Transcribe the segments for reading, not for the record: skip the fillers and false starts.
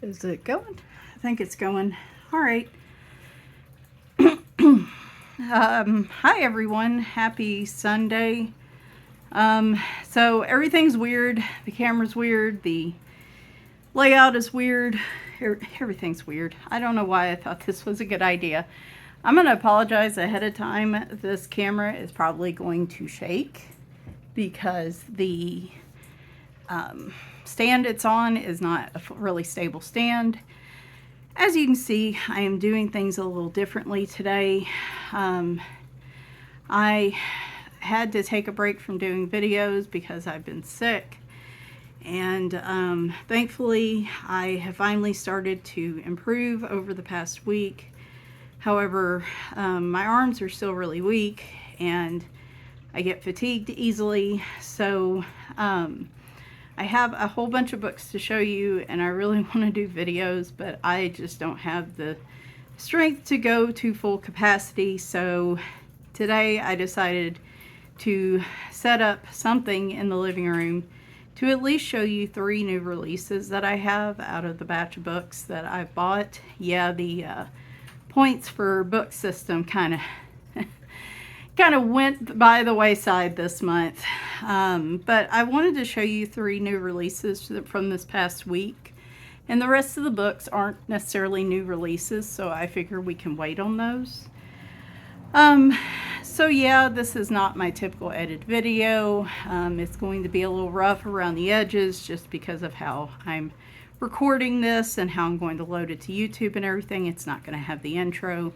Is it going? I think it's going. All right. Hi everyone. Happy Sunday. So everything's weird. The camera's weird. The layout is weird. Everything's weird. I don't know why I thought this was a good idea. I'm going to apologize ahead of time. This camera is probably going to shake because the stand it's on is not a really stable stand. As you can see, I am doing things a little differently today. I had to take a break from doing videos because I've been sick, and thankfully I have finally started to improve over the past week. However, my arms are still really weak and I get fatigued easily, so I have a whole bunch of books to show you and I really want to do videos, but I just don't have the strength to go to full capacity. So today I decided to set up something in the living room to at least show you 3 new releases that I have out of the batch of books that I bought. Yeah, the points for book system kind of went by the wayside this month, but I wanted to show you 3 new releases from this past week, and the rest of the books aren't necessarily new releases, so I figure we can wait on those. So yeah, this is not my typical edit video. It's going to be a little rough around the edges just because of how I'm recording this and how I'm going to load it to YouTube and everything. It's not going to have the intro.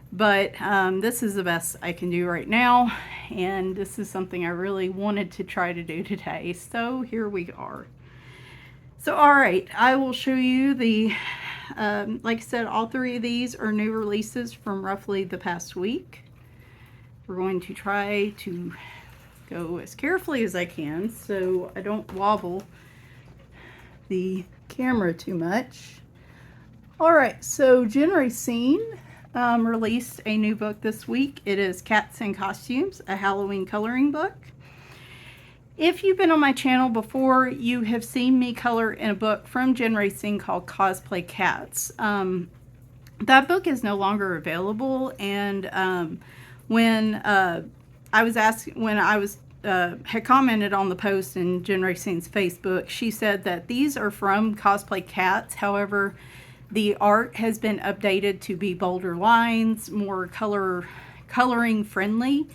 But this is the best I can do right now, and this is something I really wanted to try to do today, so here we are. So alright, I will show you the, like I said, all 3 of these are new releases from roughly the past week. We're going to try to go as carefully as I can so I don't wobble the camera too much. Alright, so Racine released a new book this week. It is Cats in Costumes, a Halloween coloring book. If you've been on my channel before, you have seen me color in a book from Racine called Cosplay Cats. That book is no longer available, and when I had commented on the post in Racine's Facebook, she said that these are from Cosplay Cats. However, the art has been updated to be bolder lines, more coloring friendly,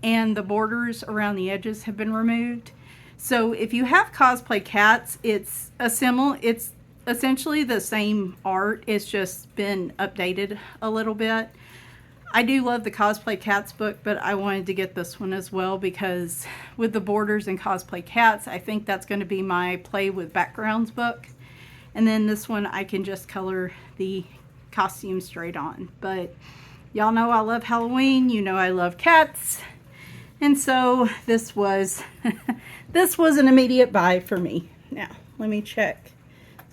and the borders around the edges have been removed. So if you have Cosplay Cats, it's essentially the same art. It's just been updated a little bit. I do love the Cosplay Cats book, but I wanted to get this one as well because with the borders and Cosplay Cats, I think that's going to be my play with backgrounds book. And then this one, I can just color the costume straight on. But y'all know I love Halloween. You know I love cats. And so this was, this was an immediate buy for me. Now, let me check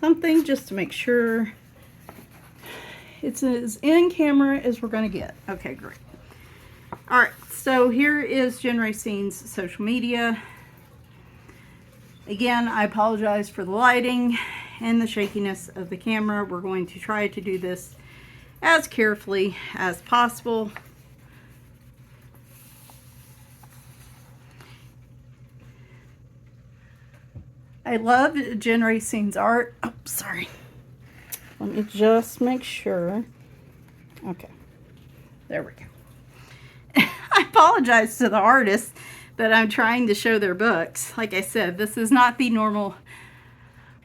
something just to make sure it's as in camera as we're going to get. Okay, great. All right, so here is Racine's social media. Again, I apologize for the lighting and the shakiness of the camera. We're going to try to do this as carefully as possible. I love Racine's art. Oh, sorry. Let me just make sure. Okay. There we go. I apologize to the artists that I'm trying to show their books. Like I said, this is not the normal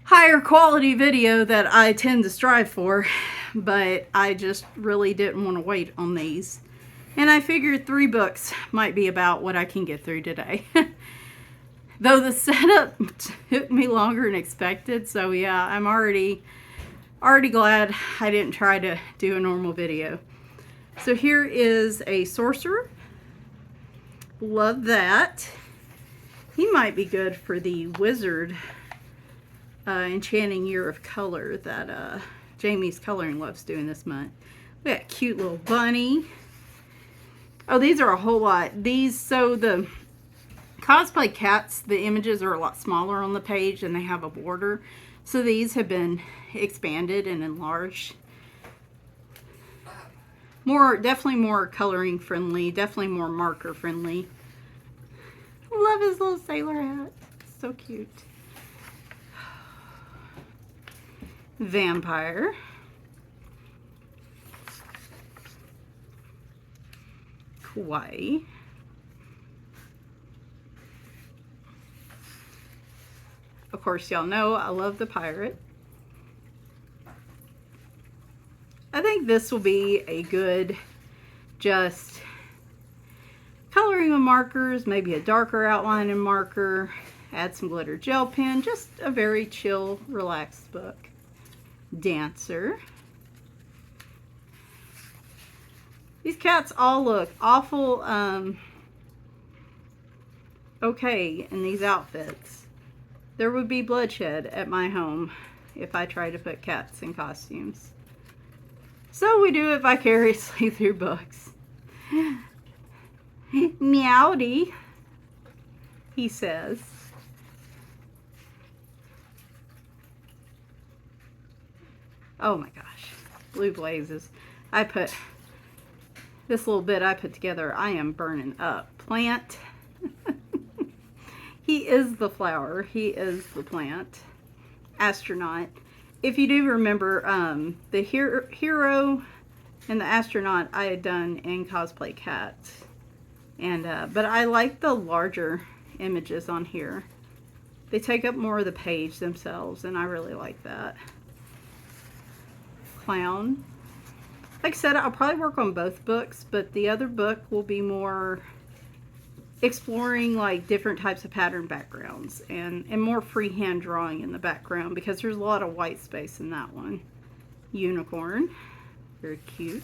higher quality video that I tend to strive for, but I just really didn't want to wait on these. And I figured 3 books might be about what I can get through today. Though the setup took me longer than expected, so yeah, I'm already glad I didn't try to do a normal video. So here is a Sorcerer. Love that. He might be good for the Wizard Enchanting Year of Color that Jamie's Coloring loves doing this month. We got a cute little bunny. Oh, these are a whole lot. These, so the Cosplay cats, the images are a lot smaller on the page and they have a border. So these have been expanded and enlarged. Definitely more coloring friendly, definitely more marker friendly. Love his little sailor hat. So cute. Vampire. Kawaii. Of course, y'all know I love the pirate. I think this will be a good just coloring with markers, maybe a darker outline and marker, add some glitter gel pen, just a very chill, relaxed book. Dancer. These cats all look awful okay in these outfits. There would be bloodshed at my home if I tried to put cats in costumes. So we do it vicariously through books. Meowdy, he says. Oh my gosh, blue blazes. I put this little bit I put together. I am burning up. Plant. He is the flower. He is the plant. Astronaut. If you do remember, the hero and the astronaut I had done in Cosplay Cats. And but I like the larger images on here. They take up more of the page themselves, and I really like that. Clown. Like I said, I'll probably work on both books, but the other book will be more exploring like different types of pattern backgrounds and more freehand drawing in the background, because there's a lot of white space in that one. Unicorn. Very cute.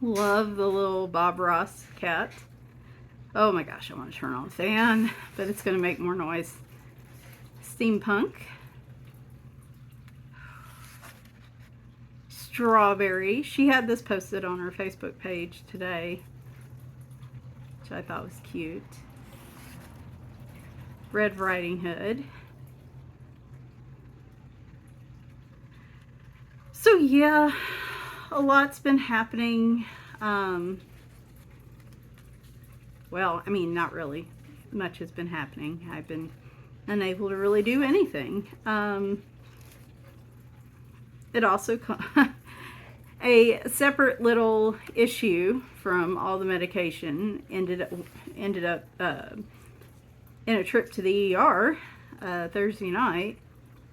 Love the little Bob Ross cat. Oh my gosh, I want to turn on the fan, but it's going to make more noise. Steampunk. Strawberry. She had this posted on her Facebook page today, which I thought was cute. Red Riding Hood. So yeah, a lot's been happening. Well, I mean, not really much has been happening. I've been unable to really do anything. It also a separate little issue from all the medication ended up in a trip to the ER Thursday night,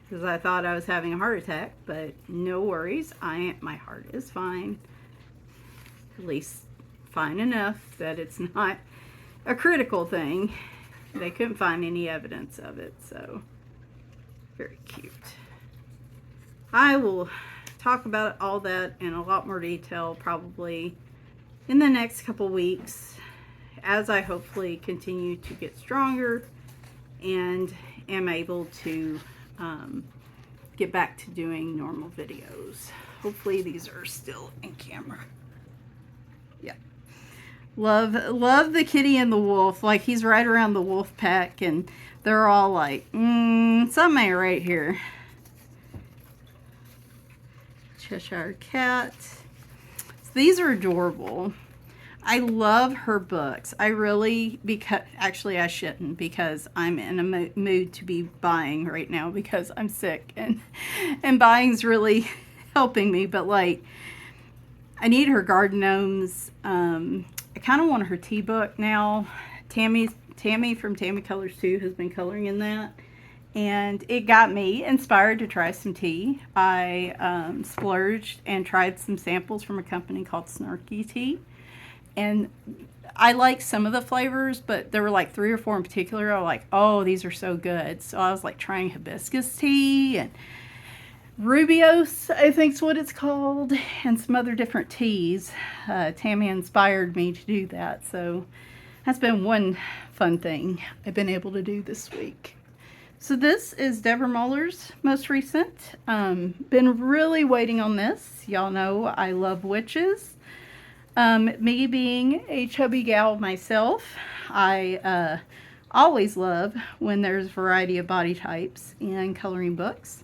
because I thought I was having a heart attack, but no worries. My heart is fine, at least fine enough that it's not a critical thing. They couldn't find any evidence of it, so very cute. I will talk about all that in a lot more detail probably in the next couple weeks, as I hopefully continue to get stronger and am able to get back to doing normal videos. Hopefully these are still in camera. Yeah. Love the kitty and the wolf. Like, he's right around the wolf pack, and they're all like, something ain't right here. Cheshire cat. So these are adorable. I love her books. I really, because actually I shouldn't, because I'm in a mood to be buying right now because I'm sick, and buying's really helping me. But like, I need her garden gnomes. I kind of want her tea book now. Tammy from Tammy Colors 2 has been coloring in that, and it got me inspired to try some tea. I splurged and tried some samples from a company called Snarky Tea, and I like some of the flavors, but there were like 3 or 4 in particular. I was like, oh, these are so good. So I was like trying hibiscus tea and Rubios, I think is what it's called, and some other different teas. Tammy inspired me to do that, so that's been one fun thing I've been able to do this week. So this is Deborah Muller's most recent. Been really waiting on this. Y'all know I love witches. Me being a chubby gal myself, I always love when there's a variety of body types in coloring books.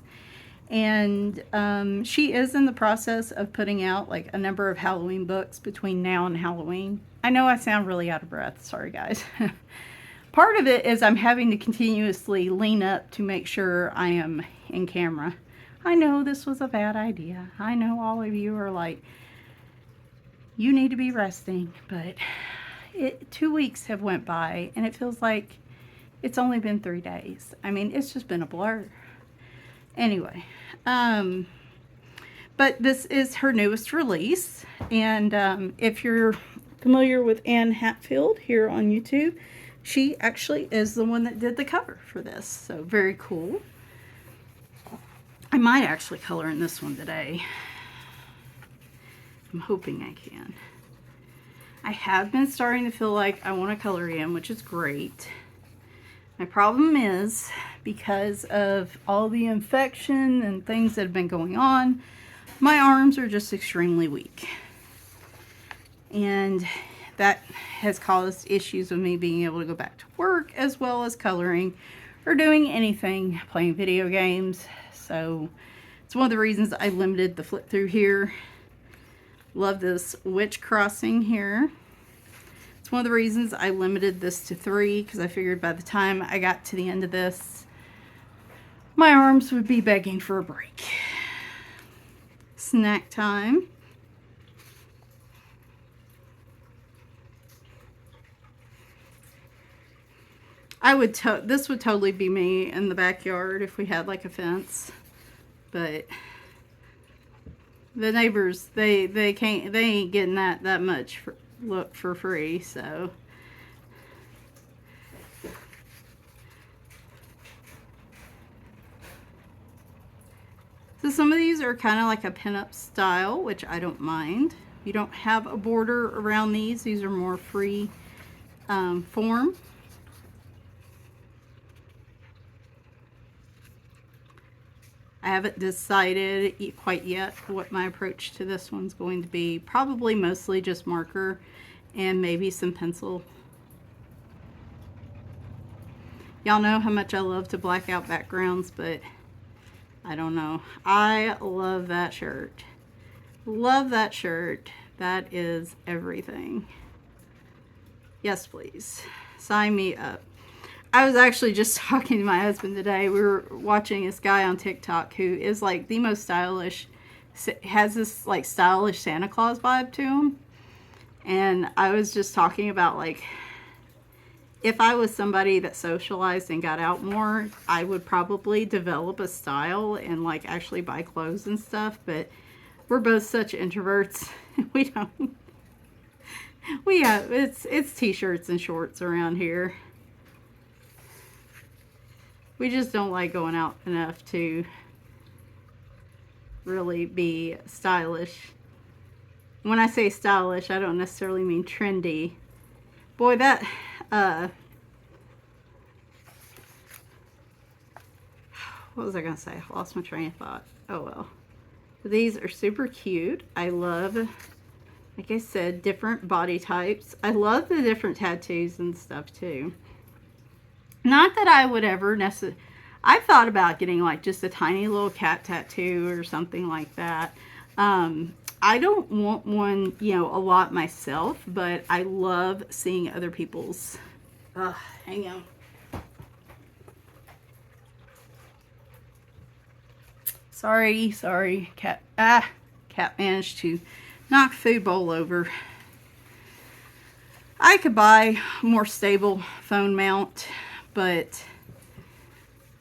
And she is in the process of putting out like a number of Halloween books between now and Halloween. I know I sound really out of breath. Sorry, guys. Part of it is I'm having to continuously lean up to make sure I am in camera. I know this was a bad idea. I know all of you are like, you need to be resting, but 2 weeks have went by and it feels like it's only been 3 days. I mean, it's just been a blur. Anyway, but this is her newest release, and if you're familiar with Anne Hatfield here on YouTube, she actually is the one that did the cover for this, so very cool. I might actually color in this one today. I'm hoping I can. I have been starting to feel like I want to color in, which is great. My problem is, because of all the infection and things that have been going on, my arms are just extremely weak. And that has caused issues with me being able to go back to work, as well as coloring or doing anything, playing video games. So it's one of the reasons I limited the flip through here. Love this witch crossing here. It's one of the reasons I limited this to 3, because I figured by the time I got to the end of this, my arms would be begging for a break. Snack time. This would totally be me in the backyard if we had like a fence, but the neighbors, they ain't getting that much look for free, so. So some of these are kind of like a pinup style, which I don't mind. You don't have a border around these. These are more free form. I haven't decided quite yet what my approach to this one's going to be. Probably mostly just marker and maybe some pencil. Y'all know how much I love to black out backgrounds, but I don't know. I love that shirt. Love that shirt. That is everything. Yes, please. Sign me up. I was actually just talking to my husband today. We were watching this guy on TikTok who is like the most stylish, has this like stylish Santa Claus vibe to him. And I was just talking about like, if I was somebody that socialized and got out more, I would probably develop a style and like actually buy clothes and stuff. But we're both such introverts. We don't. It's t-shirts and shorts around here. We just don't like going out enough to really be stylish. When I say stylish, I don't necessarily mean trendy. Boy, that, what was I going to say? I lost my train of thought. Oh well. These are super cute. I love, like I said, different body types. I love the different tattoos and stuff too. Not that I would ever necessarily, I've thought about getting like just a tiny little cat tattoo or something like that. I don't want one, you know, a lot myself, but I love seeing other people's. Hang on. Sorry, cat. Cat managed to knock food bowl over. I could buy a more stable phone mount, but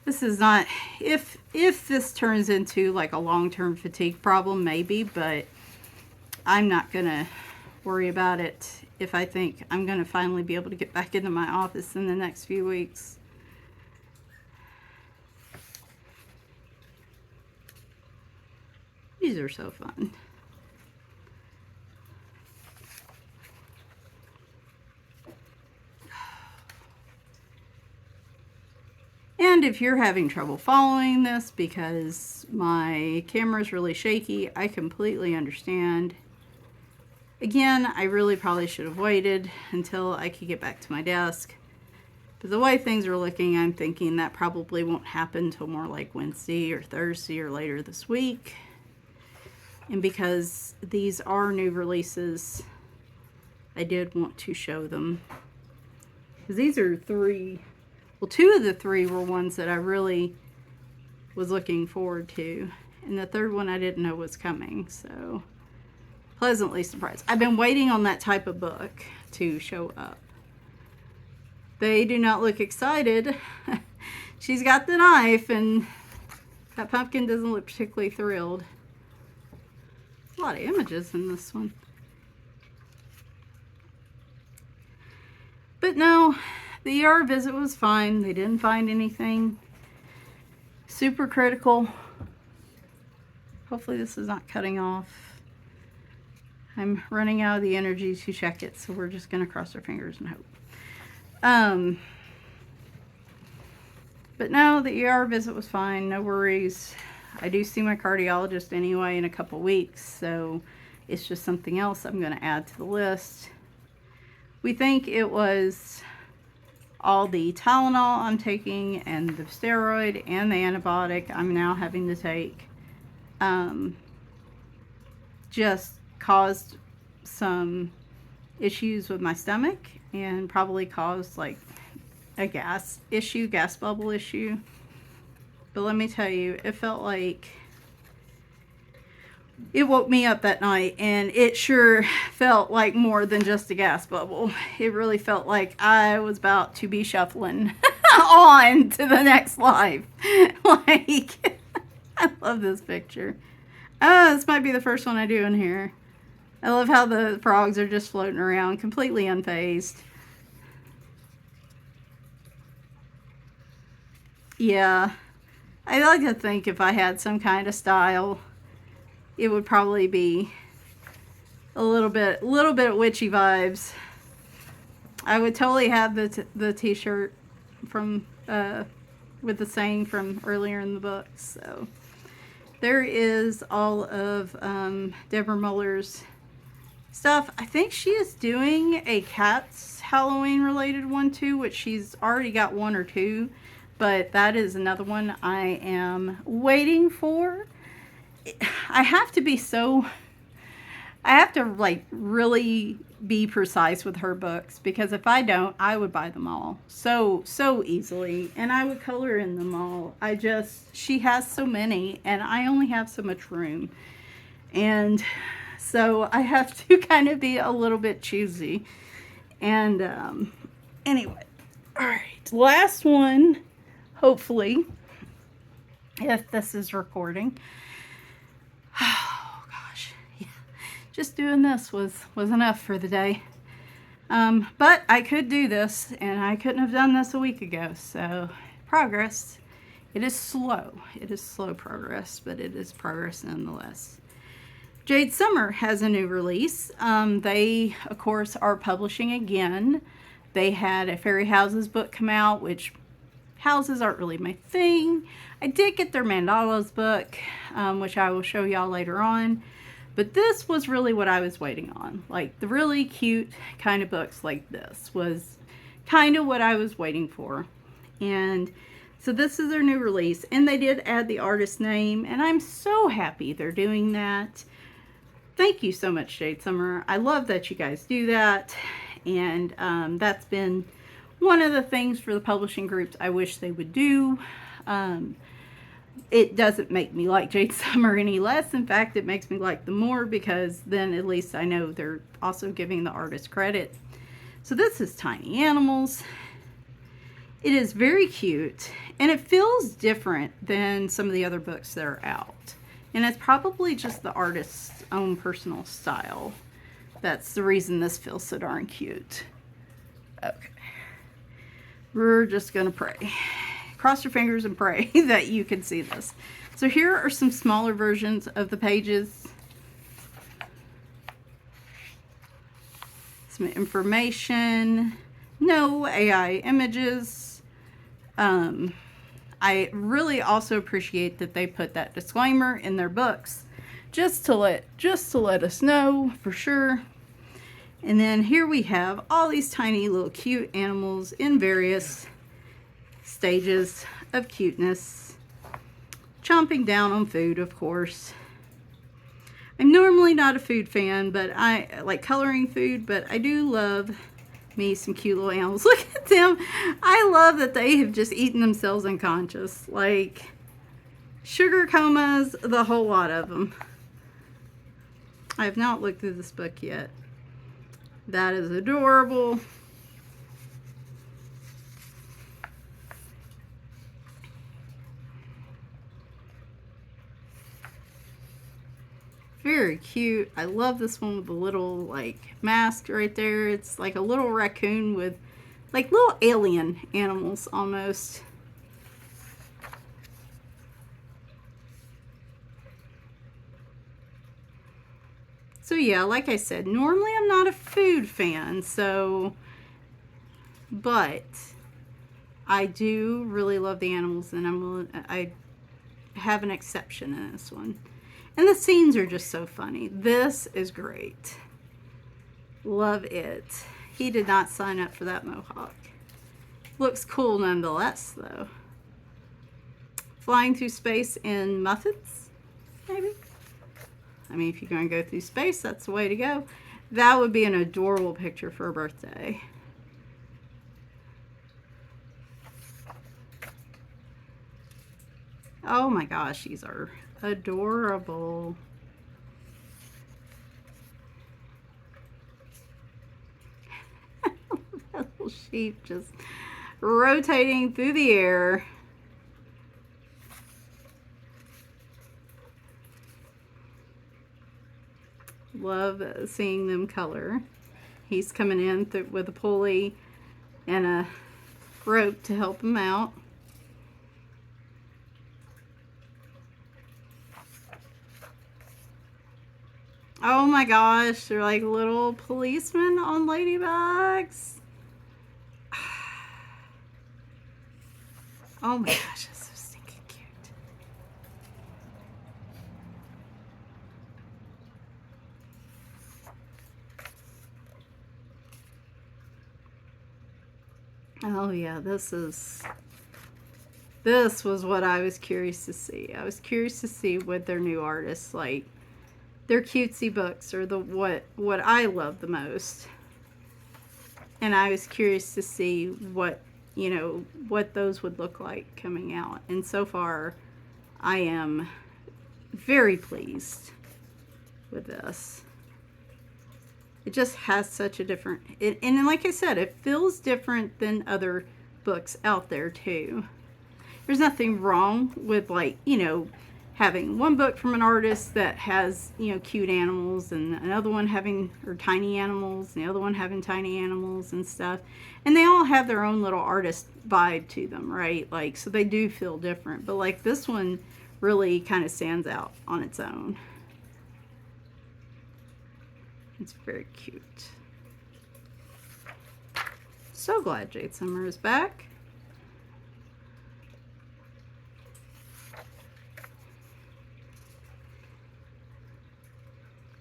this is not, if this turns into like a long-term fatigue problem, maybe, but I'm not gonna worry about it if I think I'm gonna finally be able to get back into my office in the next few weeks. These are so fun. And if you're having trouble following this because my camera is really shaky, I completely understand. Again, I really probably should have waited until I could get back to my desk. But the way things are looking, I'm thinking that probably won't happen until more like Wednesday or Thursday or later this week. And because these are new releases, I did want to show them. Because these are three, well, two of the three were ones that I really was looking forward to. And the third one I didn't know was coming, so pleasantly surprised. I've been waiting on that type of book to show up. They do not look excited. She's got the knife, and that pumpkin doesn't look particularly thrilled. A lot of images in this one. But no, the ER visit was fine. They didn't find anything super critical. Hopefully this is not cutting off. I'm running out of the energy to check it, so we're just going to cross our fingers and hope. But no, the ER visit was fine. No worries. I do see my cardiologist anyway in a couple weeks, so it's just something else I'm going to add to the list. We think it was all the Tylenol I'm taking and the steroid and the antibiotic I'm now having to take just caused some issues with my stomach and probably caused like a gas bubble issue. But let me tell you, it felt like it woke me up that night, and it sure felt like more than just a gas bubble. It really felt like I was about to be shuffling on to the next life. Like, I love this picture. Oh, this might be the first one I do in here. I love how the frogs are just floating around, completely unfazed. Yeah, I like to think if I had some kind of style, it would probably be a little bit of witchy vibes. I would totally have the t-shirt from with the saying from earlier in the book. So there is all of Deborah Muller's stuff. I think she is doing a Cats Halloween related one too, which she's already got one or two, but that is another one I am waiting for. I have to like really be precise with her books, because if I don't, I would buy them all so easily, and I would color in them all. She has so many, and I only have so much room, and so I have to kind of be a little bit choosy. And anyway, all right, last one, hopefully, if this is recording. Oh gosh, yeah. Just doing this was enough for the day. But I could do this, and I couldn't have done this a week ago. So progress. It is slow. It is slow progress, but it is progress nonetheless. Jade Summer has a new release. They, of course, are publishing again. They had a Fairy Houses book come out, which houses aren't really my thing. I did get their Mandalas book, which I will show y'all later on. But this was really what I was waiting on. Like, the really cute kind of books like this was kind of what I was waiting for. And so this is their new release. And they did add the artist name. And I'm so happy they're doing that. Thank you so much, Jade Summer. I love that you guys do that. And that's been one of the things for the publishing groups I wish they would do. It doesn't make me like Jade Summer any less. In fact, it makes me like them more, because then at least I know they're also giving the artist credit. So this is Tiny Animals. It is very cute, and it feels different than some of the other books that are out. And it's probably just the artist's own personal style. That's the reason this feels so darn cute. Okay. We're just going to pray. Cross your fingers and pray that you can see this. So here are some smaller versions of the pages. Some information. No AI images. I really also appreciate that they put that disclaimer in their books, just to let us know for sure. And then here we have all these tiny little cute animals in various stages of cuteness. Chomping down on food, of course. I'm normally not a food fan, but I like coloring food, but I do love me some cute little animals. Look at them. I love that they have just eaten themselves unconscious. Like sugar comas, the whole lot of them. I have not looked through this book yet. That is adorable. Very cute. I love this one with the little like mask right there. It's like a little raccoon with like little alien animals almost. So yeah, like I said, normally I'm not a food fan, but I do really love the animals, and I have an exception in this one. And the scenes are just so funny. This is great. Love it. He did not sign up for that mohawk. Looks cool nonetheless, though. Flying through space in muffins, maybe? I mean, if you're going to go through space, that's the way to go. That would be an adorable picture for a birthday. Oh my gosh, these are adorable. That little sheep just rotating through the air. Love seeing them color. He's coming in with a pulley and a rope to help him out. Oh my gosh, they're like little policemen on ladybugs. Oh my gosh, that's so stinking cute. Oh yeah, this was what I was curious to see. I was curious to see what their new artists like. Their cutesy books are what I love the most. And I was curious to see what, you know, what those would look like coming out. And so far, I am very pleased with this. It just has such a different, and like I said, it feels different than other books out there too. There's nothing wrong with, like, you know, having one book from an artist that has, you know, cute animals, and another one having, or tiny animals, and the other one having tiny animals and stuff. And they all have their own little artist vibe to them, right? Like, so they do feel different. But like this one really kind of stands out on its own. It's very cute. So glad Jade Summer is back.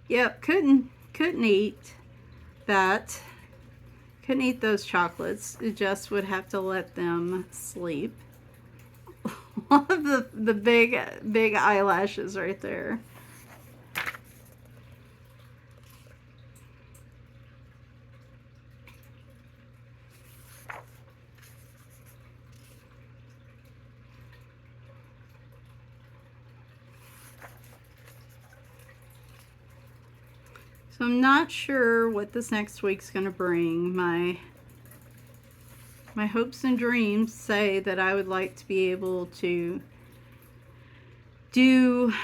Yep, couldn't eat that. Couldn't eat those chocolates. It just would have to let them sleep. Love the big eyelashes right there. So I'm not sure what this next week's going to bring. My hopes and dreams say that I would like to be able to do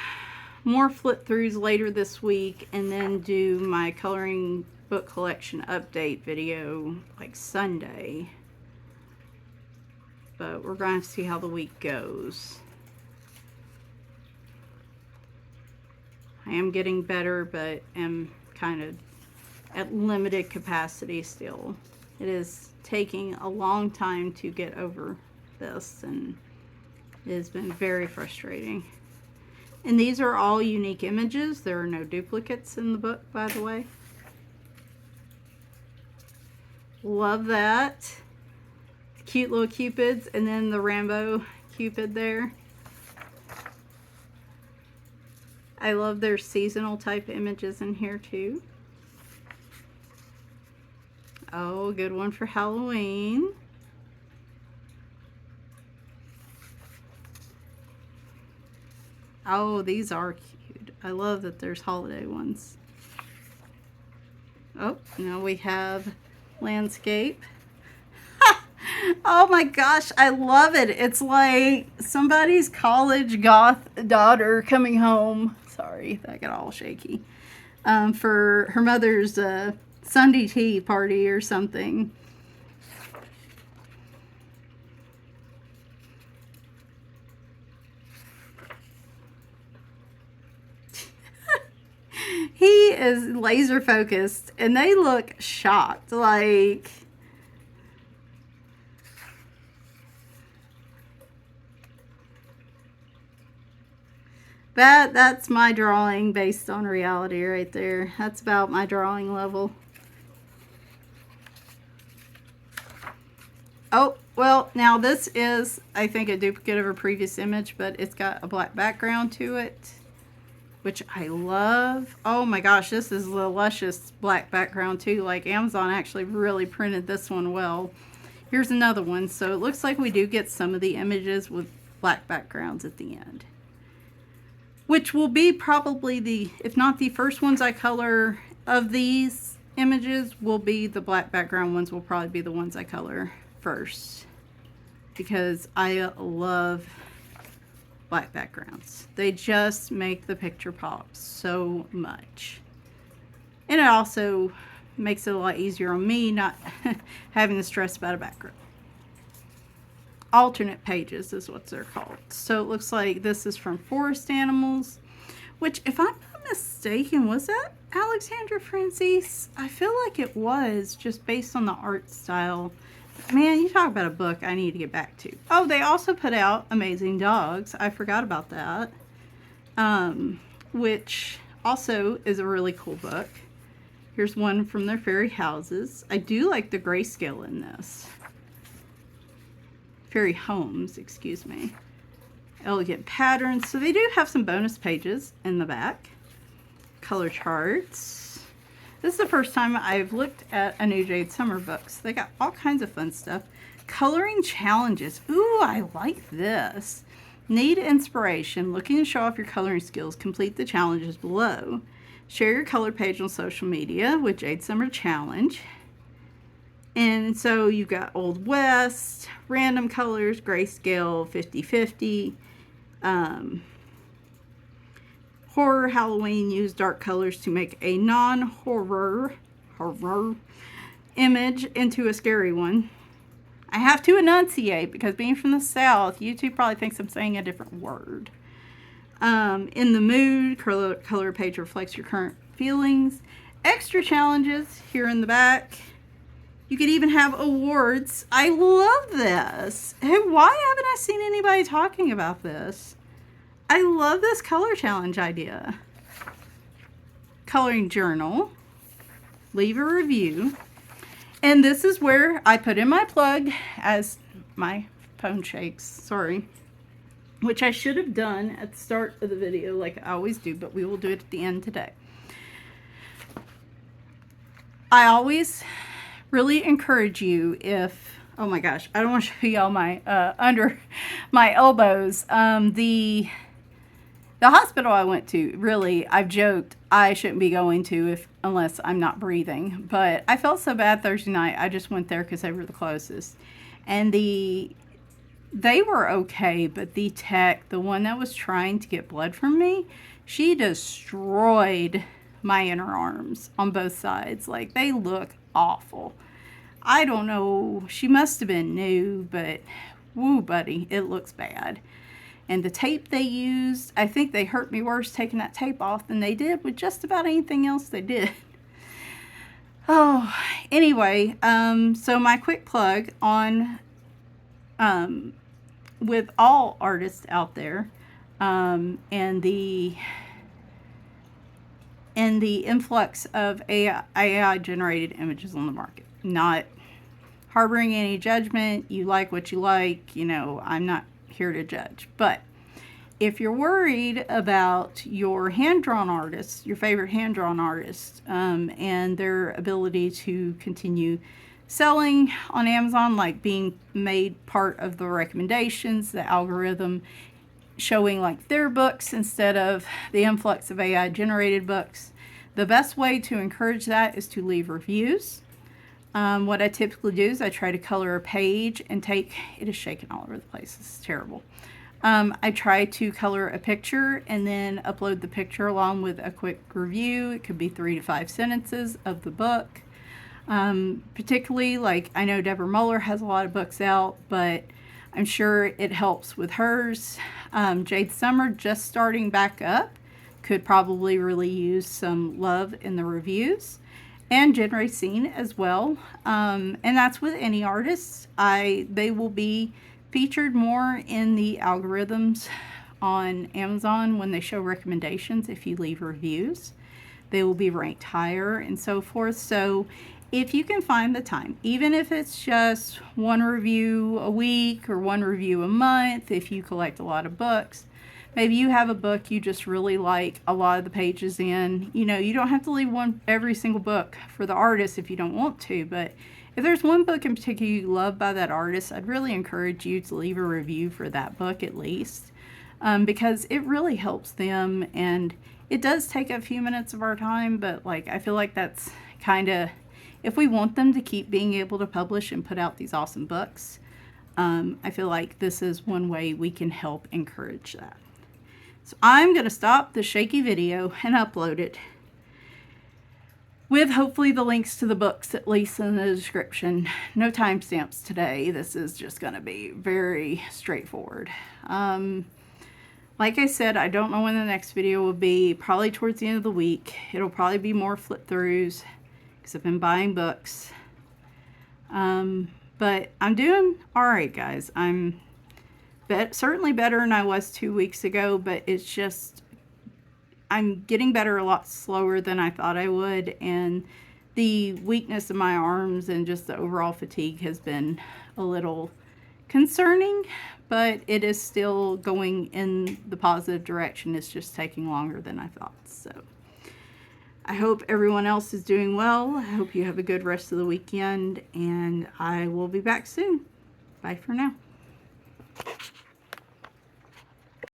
more flip throughs later this week, and then do my coloring book collection update video like Sunday. But we're going to see how the week goes. I am getting better, but am kind of at limited capacity still. It is taking a long time to get over this, and it has been very frustrating. And these are all unique images. There are no duplicates in the book, by the way. Love that. Cute little cupids, and then the Rambo cupid there. I love their seasonal type images in here too. Oh, good one for Halloween. Oh, these are cute. I love that there's holiday ones. Oh, now we have landscape. Oh my gosh, I love it. It's like somebody's college goth daughter coming home. Sorry, that got all shaky. For her mother's Sunday tea party or something. He is laser focused and they look shocked, like that's my drawing based on reality right there. That's about my drawing level. Oh, well, now this is, I think, a duplicate of a previous image, but it's got a black background to it, which I love. Oh my gosh, this is the luscious black background too. Like, Amazon actually really printed this one well. Here's another one. So it looks like we do get some of the images with black backgrounds at the end, which will be probably the, if not the first ones I color of these images, will be the black background ones will probably be the ones I color first, because I love black backgrounds. They just make the picture pop so much. And it also makes it a lot easier on me not having to stress about a background. Alternate pages is what they're called. So it looks like this is from Forest Animals, which, if I'm not mistaken, was that Alexandra Francis? I feel like it was, just based on the art style. Man, you talk about a book I need to get back to. Oh, they also put out Amazing Dogs. I forgot about that. Which also is a really cool book. Here's one from their fairy houses. I do like the grayscale in this. Fairy homes, excuse me. Elegant patterns. So they do have some bonus pages in the back. Color charts. This is the first time I've looked at a New Jade Summer books. They got all kinds of fun stuff. Coloring challenges. Ooh, I like this. Need inspiration? Looking to show off your coloring skills? Complete the challenges below. Share your color page on social media with Jade Summer Challenge. And so you've got Old West, random colors, grayscale, 50-50. Horror, Halloween, use dark colors to make a non-horror image into a scary one. I have to enunciate because being from the South, YouTube probably thinks I'm saying a different word. In the mood, color page reflects your current feelings. Extra challenges here in the back. You could even have awards. I love this. Hey, why haven't I seen anybody talking about this? I love this color challenge idea. Coloring journal. Leave a review. And this is where I put in my plug as my phone shakes. Sorry. Which I should have done at the start of the video like I always do, but we will do it at the end today. I always really encourage you, if, oh my gosh, I don't want to show y'all my under my elbows. The hospital I went to, really, I've joked I shouldn't be going to unless I'm not breathing. But I felt so bad Thursday night, I just went there because they were the closest. And they were okay, but the tech, the one that was trying to get blood from me, she destroyed my inner arms on both sides. Like, they look awful. I don't know, she must have been new, but woo, buddy, it looks bad. And the tape they used, I think they hurt me worse taking that tape off than they did with just about anything else they did. Oh, anyway, so my quick plug on, with all artists out there, and the influx of AI generated images on the market. Not harboring any judgment. You like what you like, you know, I'm not here to judge. But if you're worried about your hand-drawn artists, your favorite hand-drawn artists, and their ability to continue selling on Amazon, like being made part of the recommendations, the algorithm showing like their books instead of the influx of AI generated books, the best way to encourage that is to leave reviews. What I typically do is I try to color a page and take, it is shaking all over the place, this is terrible. I try to color a picture and then upload the picture along with a quick review. It could be 3 to 5 sentences of the book. Particularly, like, I know Deborah Muller has a lot of books out, but I'm sure it helps with hers. Jade Summer, just starting back up, could probably really use some love in the reviews. And Jen Racine as well. And that's with any artists. They will be featured more in the algorithms on Amazon when they show recommendations. If you leave reviews, they will be ranked higher and so forth. So if you can find the time, even if it's just one review a week or one review a month, if you collect a lot of books, maybe you have a book you just really like a lot of the pages in. You know, you don't have to leave every single book for the artist if you don't want to, but if there's one book in particular you love by that artist, I'd really encourage you to leave a review for that book at least, because it really helps them. And it does take a few minutes of our time, but like, I feel like that's kind of, if we want them to keep being able to publish and put out these awesome books, I feel like this is one way we can help encourage that. So I'm going to stop the shaky video and upload it with hopefully the links to the books at least in the description. No timestamps today. This is just going to be very straightforward. Like I said, I don't know when the next video will be. Probably towards the end of the week. It'll probably be more flip throughs because I've been buying books. But I'm doing all right, guys. I'm certainly better than I was 2 weeks ago, but it's just, I'm getting better a lot slower than I thought I would, and the weakness in my arms and just the overall fatigue has been a little concerning, but it is still going in the positive direction. It's just taking longer than I thought. So I hope everyone else is doing well. I hope you have a good rest of the weekend, and I will be back soon. Bye for now.